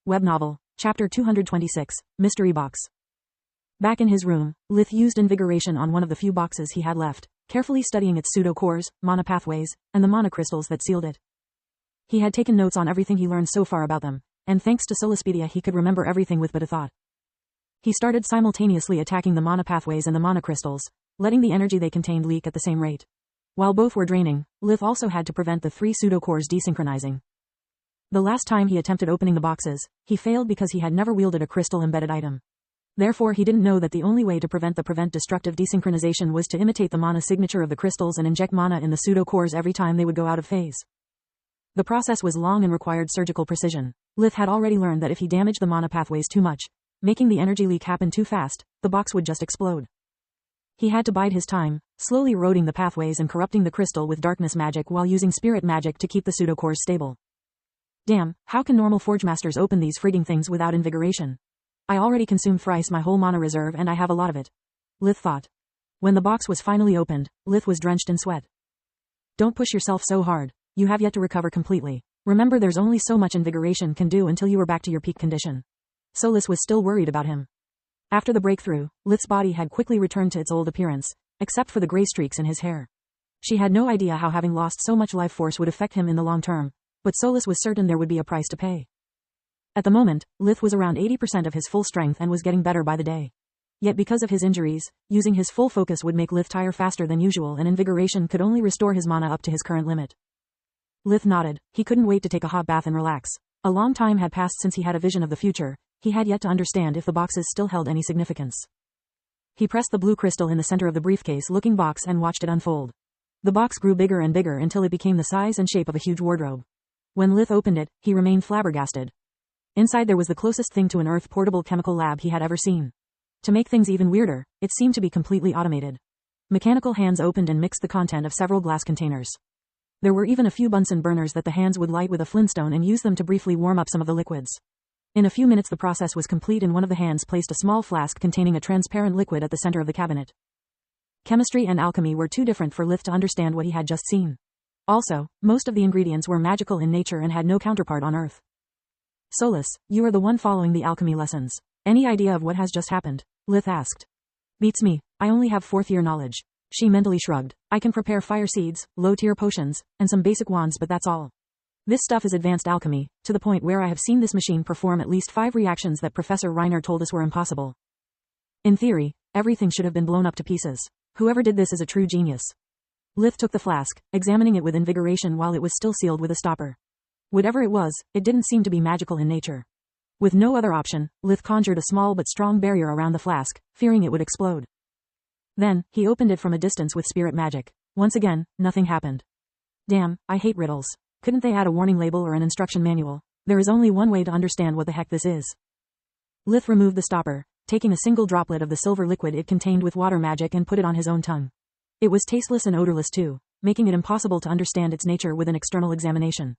Web Novel, Chapter 226, Mystery Box. Back in his room, Lith used invigoration on one of the few boxes he had left, carefully studying its pseudo-cores, mana pathways, and the mana crystals that sealed it. He had taken notes on everything he learned so far about them, and thanks to Solispedia he could remember everything with but a thought. He started simultaneously attacking the mana pathways and the mana crystals, letting the energy they contained leak at the same rate. While both were draining, Lith also had to prevent the 3 pseudo-cores desynchronizing. The last time he attempted opening the boxes, he failed because he had never wielded a crystal-embedded item. Therefore he didn't know that the only way to prevent destructive desynchronization was to imitate the mana signature of the crystals and inject mana in the pseudo-cores every time they would go out of phase. The process was long and required surgical precision. Lith had already learned that if he damaged the mana pathways too much, making the energy leak happen too fast, the box would just explode. He had to bide his time, slowly eroding the pathways and corrupting the crystal with darkness magic while using spirit magic to keep the pseudo-cores stable. Damn, how can normal forge masters open these frigging things without invigoration? I already consumed thrice my whole mana reserve and I have a lot of it. Lith thought. When the box was finally opened, Lith was drenched in sweat. Don't push yourself so hard, you have yet to recover completely. Remember there's only so much invigoration can do until you are back to your peak condition. Solis was still worried about him. After the breakthrough, Lith's body had quickly returned to its old appearance, except for the gray streaks in his hair. She had no idea how having lost so much life force would affect him in the long term, but Solis was certain there would be a price to pay. At the moment, Lith was around 80% of his full strength and was getting better by the day. Yet because of his injuries, using his full focus would make Lith tire faster than usual and invigoration could only restore his mana up to his current limit. Lith nodded. He couldn't wait to take a hot bath and relax. A long time had passed since he had a vision of the future. He had yet to understand if the boxes still held any significance. He pressed the blue crystal in the center of the briefcase-looking box and watched it unfold. The box grew bigger and bigger until it became the size and shape of a huge wardrobe. When Lith opened it, he remained flabbergasted. Inside there was the closest thing to an Earth-portable chemical lab he had ever seen. To make things even weirder, it seemed to be completely automated. Mechanical hands opened and mixed the content of several glass containers. There were even a few Bunsen burners that the hands would light with a flintstone and use them to briefly warm up some of the liquids. In a few minutes the process was complete and one of the hands placed a small flask containing a transparent liquid at the center of the cabinet. Chemistry and alchemy were too different for Lith to understand what he had just seen. Also, most of the ingredients were magical in nature and had no counterpart on Earth. Solis, you are the one following the alchemy lessons. Any idea of what has just happened? Lith asked. Beats me, I only have 4th year knowledge. She mentally shrugged. I can prepare fire seeds, low-tier potions, and some basic wands but that's all. This stuff is advanced alchemy, to the point where I have seen this machine perform at least 5 reactions that Professor Reiner told us were impossible. In theory, everything should have been blown up to pieces. Whoever did this is a true genius. Lith took the flask, examining it with invigoration while it was still sealed with a stopper. Whatever it was, it didn't seem to be magical in nature. With no other option, Lith conjured a small but strong barrier around the flask, fearing it would explode. Then, he opened it from a distance with spirit magic. Once again, nothing happened. Damn, I hate riddles. Couldn't they add a warning label or an instruction manual? There is only one way to understand what the heck this is. Lith removed the stopper, taking a single droplet of the silver liquid it contained with water magic and put it on his own tongue. It was tasteless and odorless too, making it impossible to understand its nature with an external examination.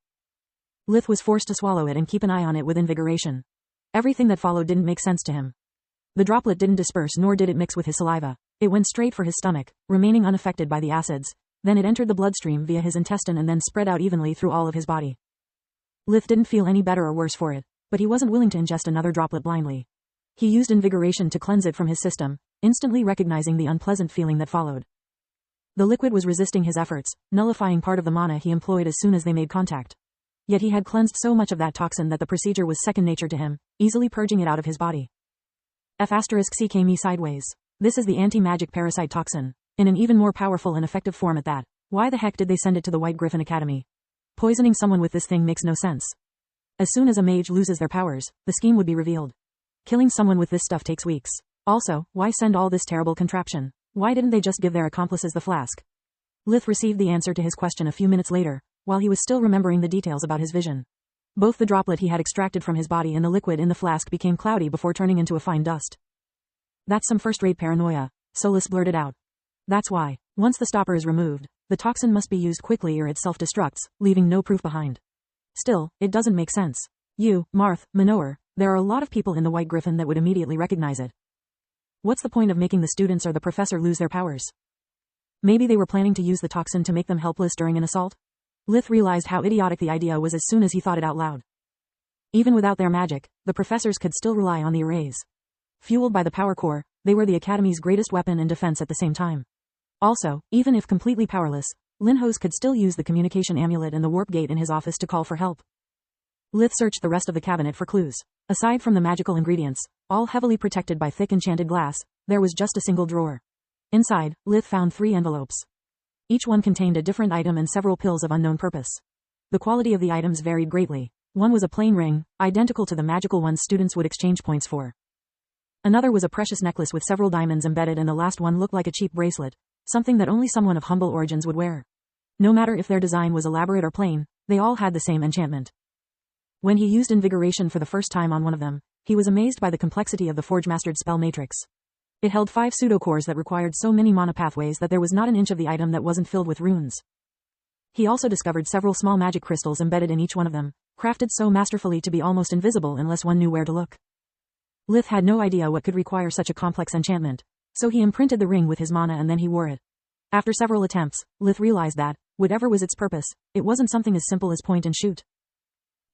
Lith was forced to swallow it and keep an eye on it with invigoration. Everything that followed didn't make sense to him. The droplet didn't disperse nor did it mix with his saliva. It went straight for his stomach, remaining unaffected by the acids. Then it entered the bloodstream via his intestine and then spread out evenly through all of his body. Lith didn't feel any better or worse for it, but he wasn't willing to ingest another droplet blindly. He used invigoration to cleanse it from his system, instantly recognizing the unpleasant feeling that followed. The liquid was resisting his efforts, nullifying part of the mana he employed as soon as they made contact. Yet he had cleansed so much of that toxin that the procedure was second nature to him, easily purging it out of his body. F***C came sideways. This is the anti-magic parasite toxin, in an even more powerful and effective form at that. Why the heck did they send it to the White Griffin Academy? Poisoning someone with this thing makes no sense. As soon as a mage loses their powers, the scheme would be revealed. Killing someone with this stuff takes weeks. Also, why send all this terrible contraption? Why didn't they just give their accomplices the flask? Lith received the answer to his question a few minutes later, while he was still remembering the details about his vision. Both the droplet he had extracted from his body and the liquid in the flask became cloudy before turning into a fine dust. That's some first-rate paranoia, Solis blurted out. That's why, once the stopper is removed, the toxin must be used quickly or it self-destructs, leaving no proof behind. Still, it doesn't make sense. You, Marth, Manoer, there are a lot of people in the White Griffin that would immediately recognize it. What's the point of making the students or the professor lose their powers? Maybe they were planning to use the toxin to make them helpless during an assault? Lith realized how idiotic the idea was as soon as he thought it out loud. Even without their magic, the professors could still rely on the arrays. Fueled by the power core, they were the Academy's greatest weapon in defense at the same time. Also, even if completely powerless, Linhos could still use the communication amulet and the warp gate in his office to call for help. Lith searched the rest of the cabinet for clues. Aside from the magical ingredients, all heavily protected by thick enchanted glass, there was just a single drawer. Inside, Lith found 3 envelopes. Each one contained a different item and several pills of unknown purpose. The quality of the items varied greatly. One was a plain ring, identical to the magical ones students would exchange points for. Another was a precious necklace with several diamonds embedded, and the last one looked like a cheap bracelet, something that only someone of humble origins would wear. No matter if their design was elaborate or plain, they all had the same enchantment. When he used invigoration for the first time on one of them, he was amazed by the complexity of the Forge-mastered spell matrix. It held 5 pseudo-cores that required so many mana pathways that there was not an inch of the item that wasn't filled with runes. He also discovered several small magic crystals embedded in each one of them, crafted so masterfully to be almost invisible unless one knew where to look. Lith had no idea what could require such a complex enchantment, so he imprinted the ring with his mana and then he wore it. After several attempts, Lith realized that, whatever was its purpose, it wasn't something as simple as point and shoot.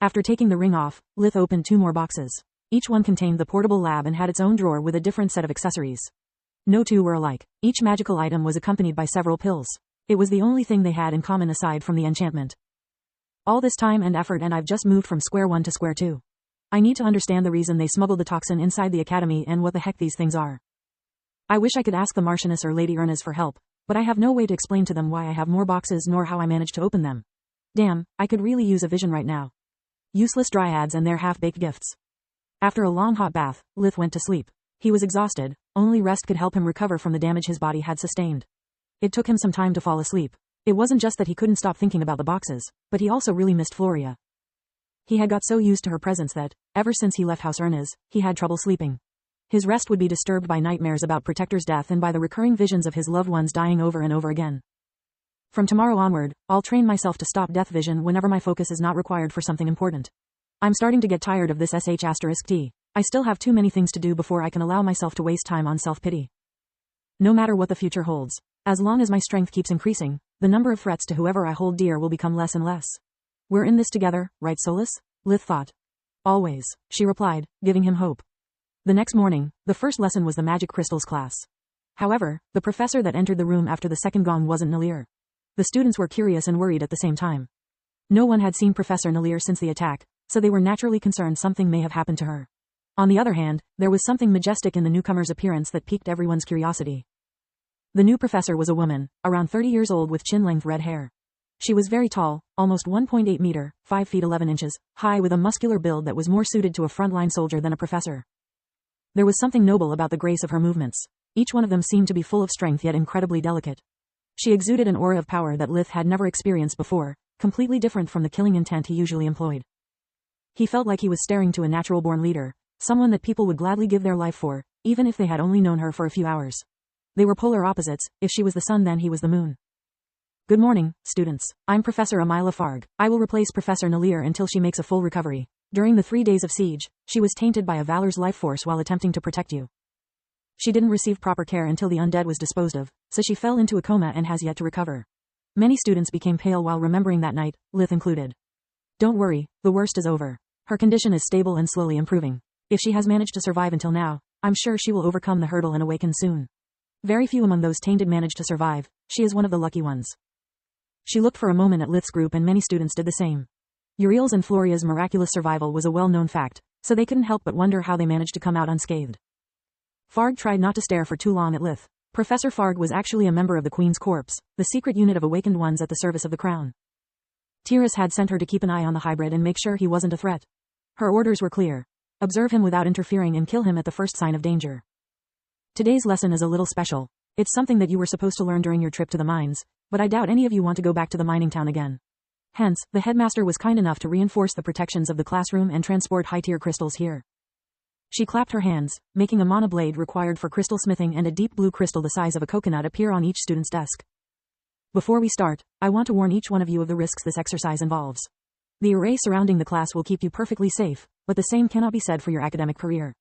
After taking the ring off, Lith opened 2 more boxes. Each one contained the portable lab and had its own drawer with a different set of accessories. No two were alike. Each magical item was accompanied by several pills. It was the only thing they had in common aside from the enchantment. All this time and effort and I've just moved from square 1 to square 2. I need to understand the reason they smuggled the toxin inside the Academy and what the heck these things are. I wish I could ask the Marchioness or Lady Ernas for help, but I have no way to explain to them why I have more boxes nor how I managed to open them. Damn, I could really use a vision right now. Useless dryads and their half-baked gifts. After a long hot bath, Lith went to sleep. He was exhausted, only rest could help him recover from the damage his body had sustained. It took him some time to fall asleep. It wasn't just that he couldn't stop thinking about the boxes, but he also really missed Floria. He had got so used to her presence that, ever since he left House Ernas, he had trouble sleeping. His rest would be disturbed by nightmares about Protector's death and by the recurring visions of his loved ones dying over and over again. From tomorrow onward, I'll train myself to stop death vision whenever my focus is not required for something important. I'm starting to get tired of this sh*t. I still have too many things to do before I can allow myself to waste time on self-pity. No matter what the future holds, as long as my strength keeps increasing, the number of threats to whoever I hold dear will become less and less. We're in this together, right Solus? Lith thought. Always, she replied, giving him hope. The next morning, the first lesson was the magic crystals class. However, the professor that entered the room after the second gong wasn't Nalir. The students were curious and worried at the same time. No one had seen Professor Nalir since the attack, so they were naturally concerned something may have happened to her. On the other hand, there was something majestic in the newcomer's appearance that piqued everyone's curiosity. The new professor was a woman, around 30 years old with chin-length red hair. She was very tall, almost 1.8 meter, 5 feet 11 inches, high with a muscular build that was more suited to a frontline soldier than a professor. There was something noble about the grace of her movements. Each one of them seemed to be full of strength yet incredibly delicate. She exuded an aura of power that Lith had never experienced before, completely different from the killing intent he usually employed. He felt like he was staring to a natural-born leader, someone that people would gladly give their life for, even if they had only known her for a few hours. They were polar opposites. If she was the sun, then he was the moon. Good morning, students. I'm Professor Amila Farg. I will replace Professor Nalir until she makes a full recovery. During the 3 days of siege, she was tainted by a Valor's life force while attempting to protect you. She didn't receive proper care until the undead was disposed of, so she fell into a coma and has yet to recover. Many students became pale while remembering that night, Lith included. Don't worry, the worst is over. Her condition is stable and slowly improving. If she has managed to survive until now, I'm sure she will overcome the hurdle and awaken soon. Very few among those tainted manage to survive. She is one of the lucky ones. She looked for a moment at Lith's group and many students did the same. Uriel's and Floria's miraculous survival was a well-known fact, so they couldn't help but wonder how they managed to come out unscathed. Farg tried not to stare for too long at Lith. Professor Farg was actually a member of the Queen's Corps, the secret unit of awakened ones at the service of the Crown. Tiras had sent her to keep an eye on the hybrid and make sure he wasn't a threat. Her orders were clear. Observe him without interfering and kill him at the first sign of danger. Today's lesson is a little special. It's something that you were supposed to learn during your trip to the mines, but I doubt any of you want to go back to the mining town again. Hence, the headmaster was kind enough to reinforce the protections of the classroom and transport high-tier crystals here. She clapped her hands, making a mana blade required for crystal smithing and a deep blue crystal the size of a coconut appear on each student's desk. Before we start, I want to warn each one of you of the risks this exercise involves. The array surrounding the class will keep you perfectly safe, but the same cannot be said for your academic career.